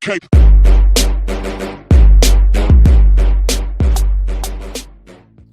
cape.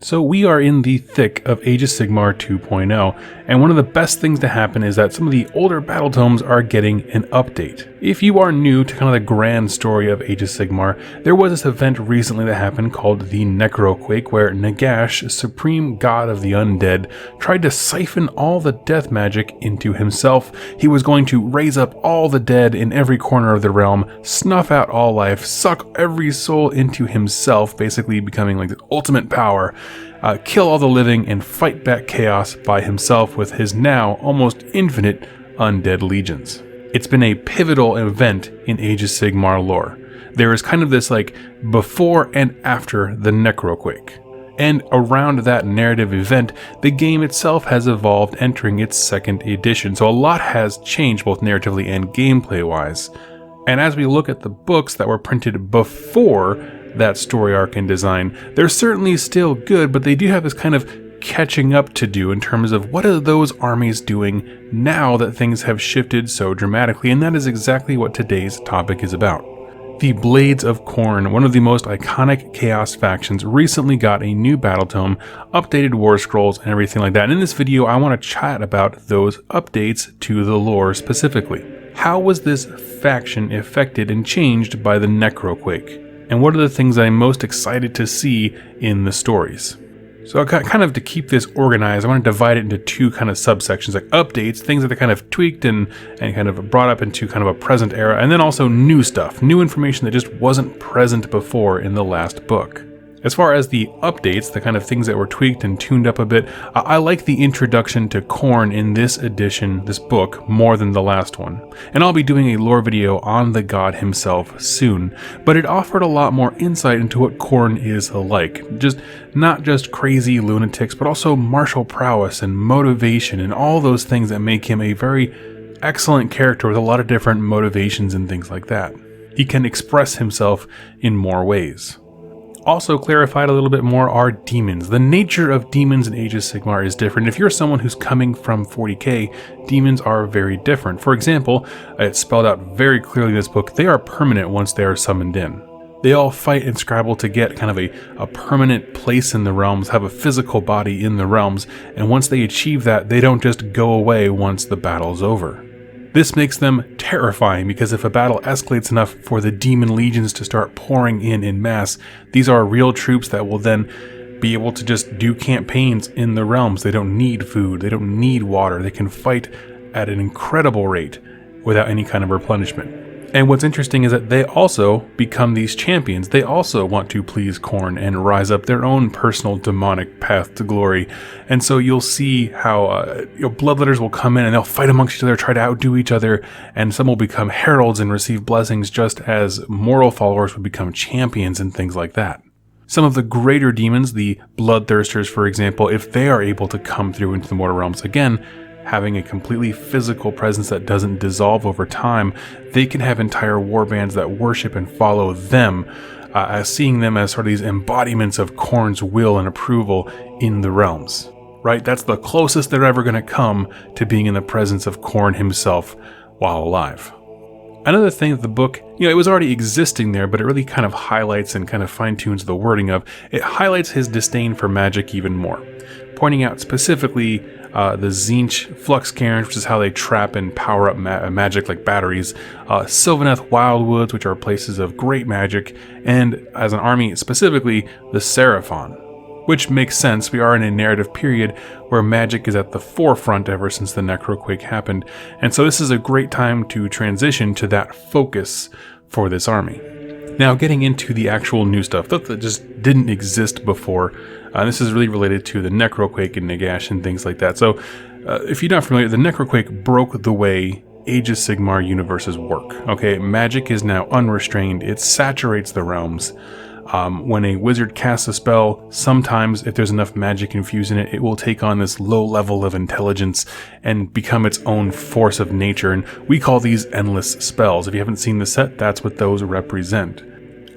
So we are in the thick of Age of Sigmar 2.0, and one of the best things to happen is that some of the older battle tomes are getting an update. If you are new to kind of the grand story of Age of Sigmar, there was this event recently that happened called the Necroquake, where Nagesh, supreme god of the undead, tried to siphon all the death magic into himself. He was going to raise up all the dead in every corner of the realm, snuff out all life, suck every soul into himself, basically becoming like the ultimate power. Kill all the living and fight back chaos by himself with his now almost infinite undead legions. It's been a pivotal event in Age of Sigmar lore. There is kind of this like before and after the Necroquake. And around that narrative event, the game itself has evolved, entering its second edition. So a lot has changed both narratively and gameplay wise. And as we look at the books that were printed before that story arc and design, they're certainly still good, but they do have this kind of catching up to do in terms of what are those armies doing now that things have shifted so dramatically, and that is exactly what today's topic is about. The Blades of Khorne, one of the most iconic Chaos factions, recently got a new battle tome, updated war scrolls, and everything like that. And in this video, I want to chat about those updates to the lore specifically. How was this faction affected and changed by the Necroquake? And what are the things I'm most excited to see in the stories? So kind of to keep this organized, I want to divide it into two kind of subsections, like updates, things that they kind of tweaked and kind of brought up into kind of a present era, and then also new stuff, new information that just wasn't present before in the last book. As far as the updates, the kind of things that were tweaked and tuned up a bit, I like the introduction to Khorne in this edition, this book, more than the last one. And I'll be doing a lore video on the god himself soon, but it offered a lot more insight into what Khorne is like. Not just crazy lunatics, but also martial prowess and motivation and all those things that make him a very excellent character with a lot of different motivations and things like that. He can express himself in more ways. Also clarified a little bit more are demons. The nature of demons in Age of Sigmar is different. If you're someone who's coming from 40k, demons are very different. For example, it's spelled out very clearly in this book, they are permanent once they are summoned in. They all fight and scrabble to get kind of a permanent place in the realms, have a physical body in the realms, and once they achieve that, they don't just go away once the battle's over. This makes them terrifying because if a battle escalates enough for the demon legions to start pouring in mass, these are real troops that will then be able to just do campaigns in the realms. They don't need food, they don't need water, they can fight at an incredible rate without any kind of replenishment. And what's interesting is that they also become these champions. They also want to please Khorne and rise up their own personal demonic path to glory. And so you'll see how bloodletters will come in and they'll fight amongst each other, try to outdo each other, and some will become heralds and receive blessings just as moral followers would become champions and things like that. Some of the greater demons, the bloodthirsters for example, if they are able to come through into the mortal realms again, having a completely physical presence that doesn't dissolve over time, they can have entire warbands that worship and follow them, as seeing them as sort of these embodiments of Khorne's will and approval in the realms. Right? That's the closest they're ever going to come to being in the presence of Khorne himself while alive. Another thing that the book, it was already existing there, but it really kind of highlights and kind of fine-tunes the wording of, it highlights his disdain for magic even more, pointing out specifically the Tzeentch flux cairns, which is how they trap and power up magic like batteries, Sylvaneth wildwoods, which are places of great magic, and as an army specifically, the Seraphon. Which makes sense, we are in a narrative period where magic is at the forefront ever since the Necroquake happened, and so this is a great time to transition to that focus for this army. Now getting into the actual new stuff that just didn't exist before, this is really related to the Necroquake and Nagesh and things like that. So if you're not familiar, the Necroquake broke the way Age of Sigmar universes work. Okay, magic is now unrestrained, it saturates the realms. When a wizard casts a spell, sometimes if there's enough magic infused in it, it will take on this low level of intelligence and become its own force of nature, and we call these endless spells. If you haven't seen the set, that's what those represent.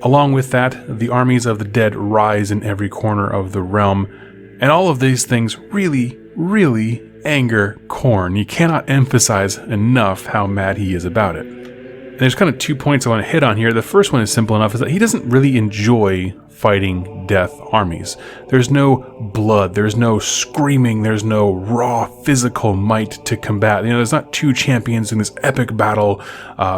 Along with that, the armies of the dead rise in every corner of the realm, and all of these things really, really anger Khorne. You cannot emphasize enough how mad he is about it. there's kind of 2 points I want to hit on here. The first one is simple enough, is that he doesn't really enjoy fighting death armies. There's no blood, there's no screaming, there's no raw physical might to combat. There's not two champions in this epic battle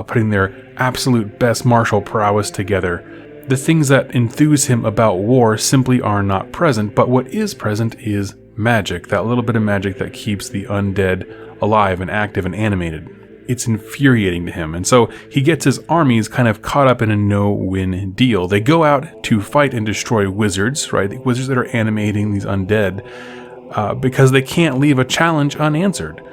putting their absolute best martial prowess together. The things that enthuse him about war simply are not present, but what is present is magic, that little bit of magic that keeps the undead alive and active and animated. It's infuriating to him, and so he gets his armies kind of caught up in a no-win deal. They go out to fight and destroy wizards, right? The wizards that are animating these undead, because they can't leave a challenge unanswered.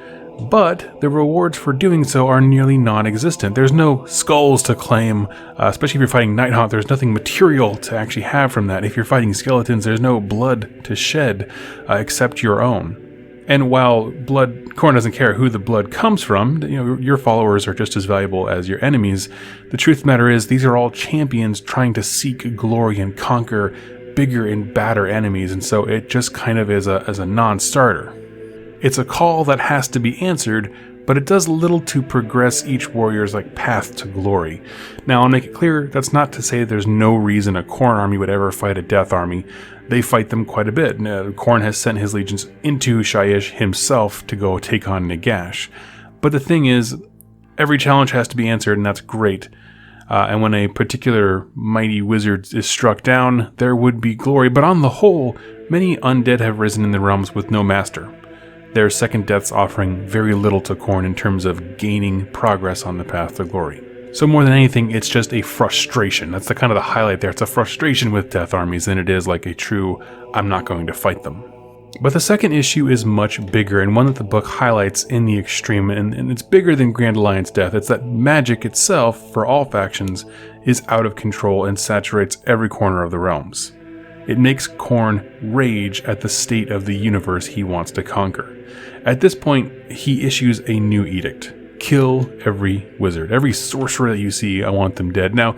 But the rewards for doing so are nearly non-existent. There's no skulls to claim, especially if you're fighting Nighthawk. There's nothing material to actually have from that. If you're fighting skeletons, there's no blood to shed except your own. And while Khorne doesn't care who the blood comes from, your followers are just as valuable as your enemies. The truth of the matter is, these are all champions trying to seek glory and conquer bigger and badder enemies, and so it just kind of is a non-starter. It's a call that has to be answered, but it does little to progress each warrior's path to glory. Now, I'll make it clear, that's not to say there's no reason a Khorne army would ever fight a Death army. They fight them quite a bit. Khorne has sent his legions into Shyish himself to go take on Nagesh. But the thing is, every challenge has to be answered, and that's great. And when a particular mighty wizard is struck down, there would be glory. But on the whole, many undead have risen in the realms with no master. Their second deaths offering very little to Khorne in terms of gaining progress on the path to glory. So more than anything, it's just a frustration. That's the kind of the highlight there. It's a frustration with death armies than it is like a true, I'm not going to fight them. But the second issue is much bigger, and one that the book highlights in the extreme, and it's bigger than Grand Alliance death. It's that magic itself, for all factions, is out of control and saturates every corner of the realms. It makes Khorne rage at the state of the universe he wants to conquer. At this point, he issues a new edict. Kill every wizard. Every sorcerer that you see, I want them dead. Now,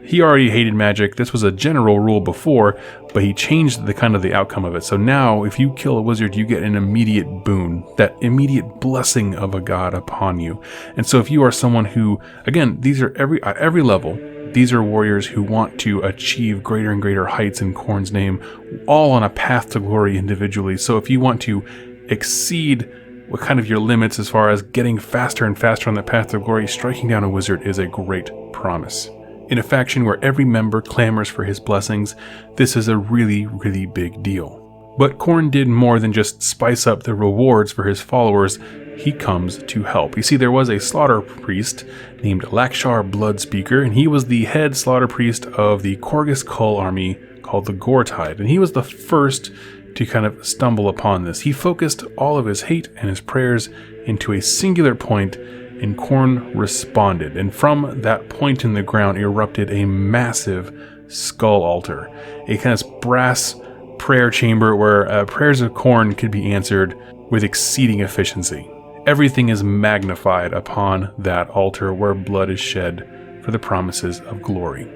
he already hated magic. This was a general rule before, but he changed the outcome of it. So now, if you kill a wizard, you get an immediate boon, that immediate blessing of a god upon you. And so if you are someone who, again, these are at every level, these are warriors who want to achieve greater and greater heights in Khorne's name, all on a path to glory individually. So if you want to exceed what kind of your limits as far as getting faster and faster on the path to glory, striking down a wizard is a great promise. In a faction where every member clamors for his blessings, this is a really, really big deal. But Khorne did more than just spice up the rewards for his followers. He comes to help. You see, there was a slaughter priest named Lakshar Bloodspeaker, and he was the head slaughter priest of the Korghos Khul army called the Gore-Tide, and he was the first to kind of stumble upon this. He focused all of his hate and his prayers into a singular point, and Khorne responded. And from that point in the ground erupted a massive skull altar, a kind of brass prayer chamber where prayers of Khorne could be answered with exceeding efficiency. Everything is magnified upon that altar where blood is shed for the promises of glory.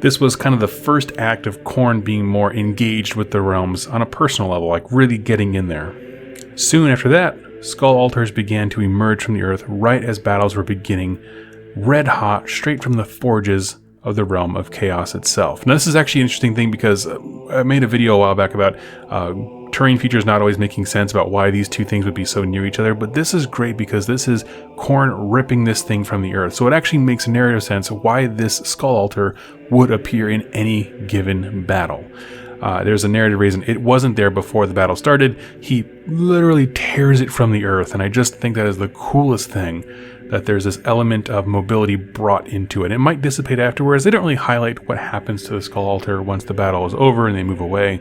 This was kind of the first act of Khorne being more engaged with the realms on a personal level, really getting in there. Soon after that, skull altars began to emerge from the earth right as battles were beginning, red hot, straight from the forges of the realm of chaos itself. Now, this is actually an interesting thing because I made a video a while back about terrain features not always making sense about why these two things would be so near each other, but this is great because this is Khorne ripping this thing from the earth. So it actually makes narrative sense why this skull altar would appear in any given battle. There's a narrative reason. It wasn't there before the battle started. He literally tears it from the earth, and I just think that is the coolest thing, that there's this element of mobility brought into it. It might dissipate afterwards. They don't really highlight what happens to the skull altar once the battle is over and they move away,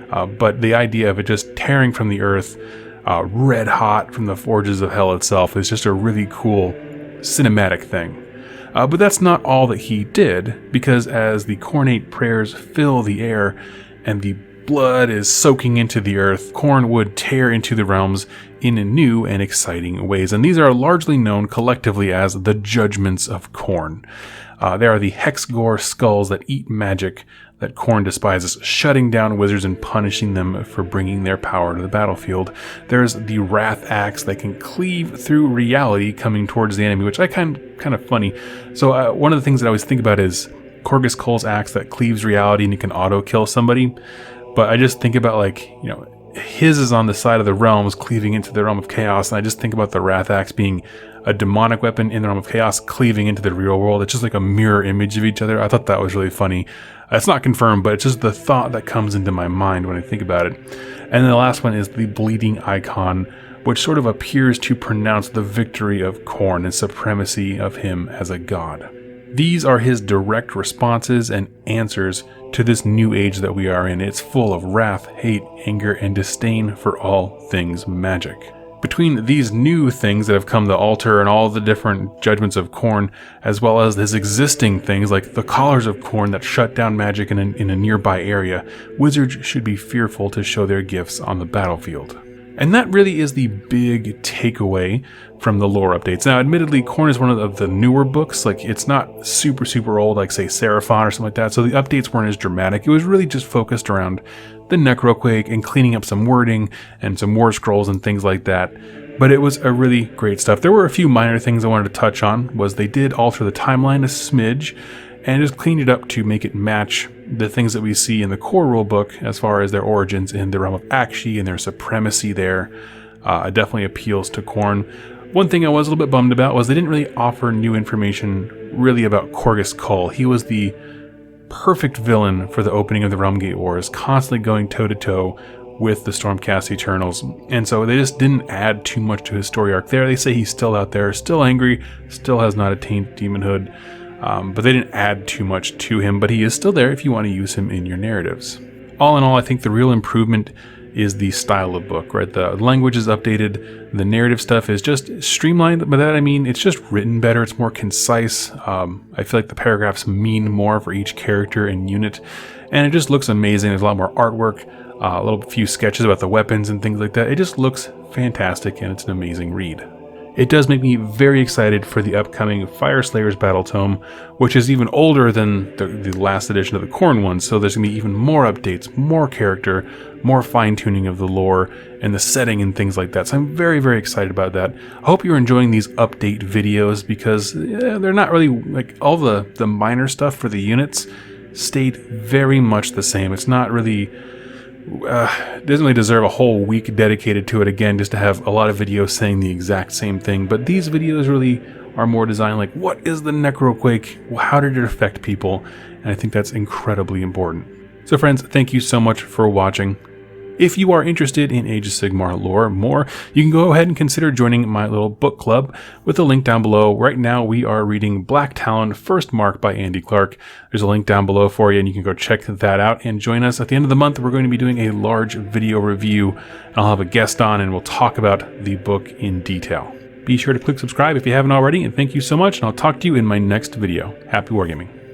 but the idea of it just tearing from the earth, red hot from the forges of hell itself, is just a really cool cinematic thing. But that's not all that he did, because as the Khornate prayers fill the air and the blood is soaking into the earth, Khorne would tear into the realms in new and exciting ways. And these are largely known collectively as the Judgments of Khorne. They are the Hexgore skulls that eat magic that Khorne despises, shutting down wizards and punishing them for bringing their power to the battlefield. There's the Wrath Axe that can cleave through reality coming towards the enemy, which I kind of funny. So one of the things that I always think about is Korgus Kull's axe that cleaves reality and you can auto-kill somebody. But I just think about, like, you know, his is on the side of the realms, cleaving into the realm of chaos, and I just think about the Wrath Axe being a demonic weapon in the realm of chaos, cleaving into the real world. It's just like a mirror image of each other. I thought that was really funny. It's not confirmed, but it's just the thought that comes into my mind when I think about it. And then the last one is the Bleeding Icon, which sort of appears to pronounce the victory of Khorne and supremacy of him as a god. These are his direct responses and answers to this new age that we are in. It's full of wrath, hate, anger, and disdain for all things magic. Between these new things that have come to alter and all the different judgments of Khorne, as well as his existing things like the Collars of Khorne that shut down magic in a nearby area, wizards should be fearful to show their gifts on the battlefield. And that really is the big takeaway from the lore updates. Now, admittedly, Khorne is one of the newer books. Like, it's not super old, like, say, Seraphon or something like that. So the updates weren't as dramatic. It was really just focused around the Necroquake and cleaning up some wording and some war scrolls and things like that. But it was a really great stuff. There were a few minor things I wanted to touch on. Was they did alter the timeline a smidge and just cleaned it up to make it match the things that we see in the core rulebook as far as their origins in the realm of Akshi and their supremacy there. It definitely appeals to Khorne. One thing I was a little bit bummed about was they didn't really offer new information really about Korgus Kull. He was the perfect villain for the opening of the Realm Gate Wars, constantly going toe-to-toe with the Stormcast Eternals. And so they just didn't add too much to his story arc there. They say he's still out there, still angry, still has not attained demonhood. But they didn't add too much to him, but he is still there if you want to use him in your narratives. All in all, I think the real improvement is the style of book, right? The language is updated, the narrative stuff is just streamlined. By that I mean it's just written better, it's more concise. I feel like the paragraphs mean more for each character and unit, and it just looks amazing. There's a lot more artwork, a few sketches about the weapons and things like that. It just looks fantastic, and it's an amazing read. It does make me very excited for the upcoming Fyreslayer's Battle Tome, which is even older than the last edition of the Khorne one, so there's going to be even more updates, more character, more fine-tuning of the lore and the setting and things like that. So I'm very, very excited about that. I hope you're enjoying these update videos because they're not really, like, all the minor stuff for the units stayed very much the same. It's not really... doesn't really deserve a whole week dedicated to it again just to have a lot of videos saying the exact same thing, but these videos really are more designed like, what is the Necroquake? How did it affect people? And I think that's incredibly important. So friends, thank you so much for watching. If you are interested in Age of Sigmar lore more, you can go ahead and consider joining my little book club with a link down below. Right now we are reading Black Talon First Mark by Andy Clark. There's a link down below for you and you can go check that out and join us. At the end of the month, we're going to be doing a large video review and I'll have a guest on and we'll talk about the book in detail. Be sure to click subscribe if you haven't already, and thank you so much, and I'll talk to you in my next video. Happy wargaming.